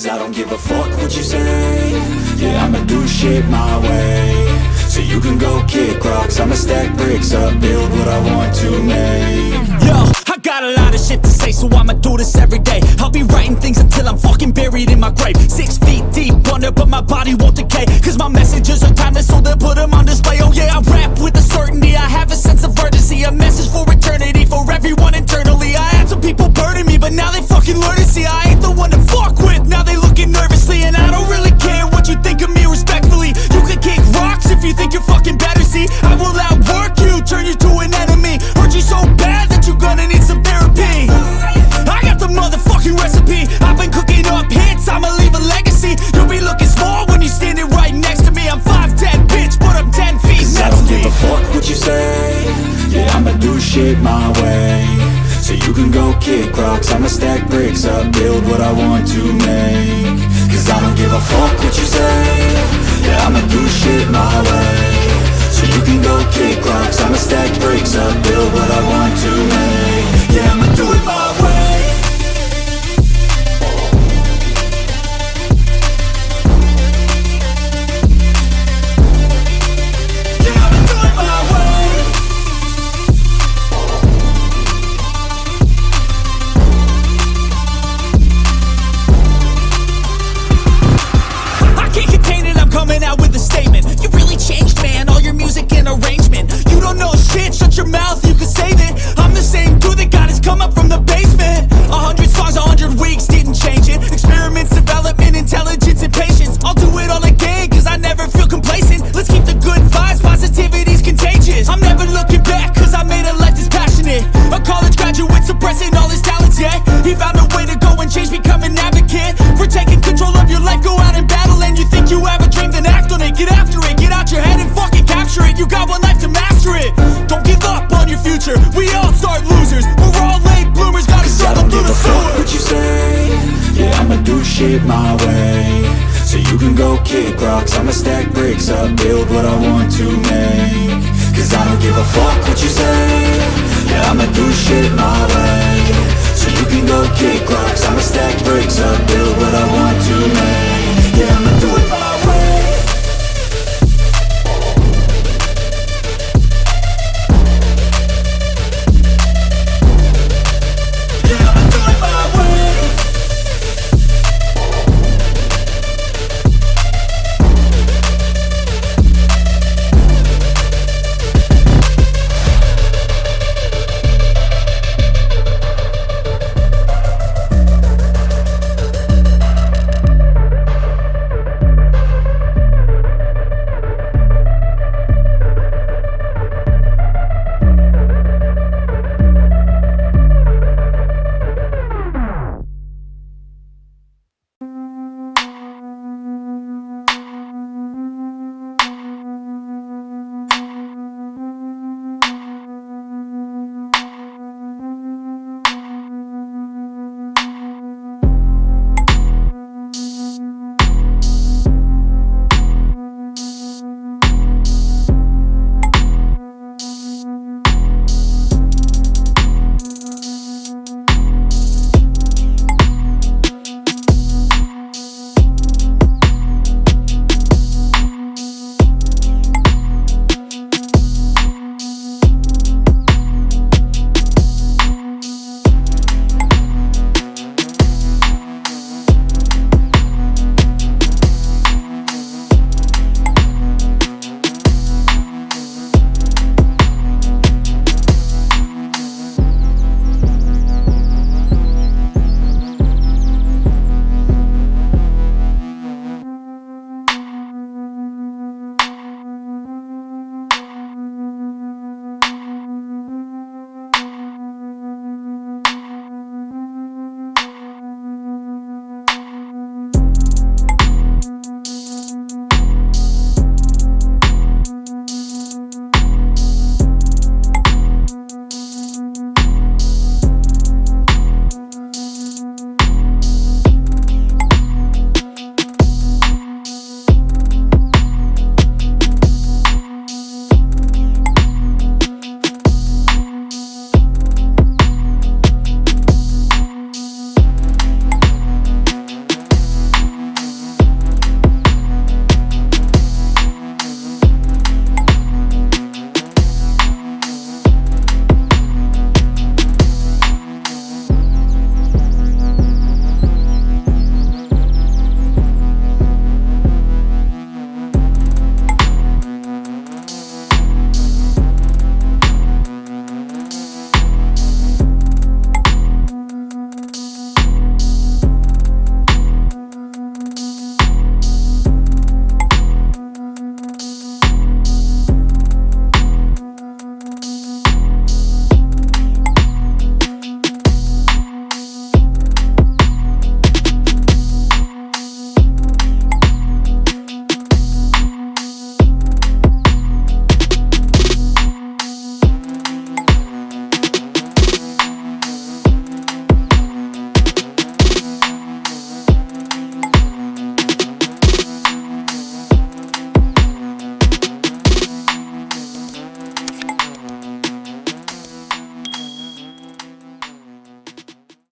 Cause I don't give a fuck what you say. Yeah, I'ma do shit my way. So you can go kick rocks, I'ma stack bricks up, build what I want to make. Yo, I got a lot of shit to say, so I'ma do this every day. I'll be writing things until I'm fucking buried in my grave. 6 feet deep under, but my body won't decay. Cause my messages are timeless, so they'll put them on display. Oh yeah, I rap with a certainty, I have a sense of urgency. A message for eternity, for everyone internally. I had some people burning me, but now they fucking learn to see I ain't the one to fuck with, now they looking nervously. And I don't really care what you think of me, respectfully. You can kick rocks if you think you're fucking better, see. I will outwork you, turn you to an enemy. Hurt you so bad that you're gonna need some therapy. I got the motherfucking recipe, I've been cooking up hits, I'ma leave a legacy. You'll be looking small when you're standing right next to me. I'm 5'10", bitch, but I'm 10 feet next to me. I don't give a fuck what you say. Yeah, I'ma do shit my way. So you can go kick rocks, I'ma stack bricks up, build what I want to make. Cause I don't give a fuck what you say. Yeah, I'ma do shit my way. So you can go kick rocks, I'ma stack bricks up, build what I want to make. Yeah, I'ma do it my way. Coming out with a statement. You really changed, man, all your music and arrangement. You don't know shit, shut your mouth, you can save it. I'm the same dude that got his come up from the basement. 100 songs, 100 weeks, didn't change it. Experiments, development, intelligence, and patience. I'll do it all again, cause I never feel complacent. Let's keep the good vibes, positivity's contagious. I'm never looking back, cause I made a life that's passionate. A college graduate suppressing all his talents, yeah. He found a way to go and change, become an advocate. For taking control of your life, go out and battle. And you think you have a dream, then act on it. Get after it, get out your head and fucking capture it. You got one life to master it. Don't give up on your future, we all start losers. We're all late bloomers, gotta struggle through the sewer. What you say? Yeah, I'ma do shit my way. So you can go kick rocks, I'ma stack bricks up, build what I want to make. Cause I don't give a fuck what you say. Yeah, I'ma do shit my way. So you can go kick rocks, I'ma stack bricks up, build what I want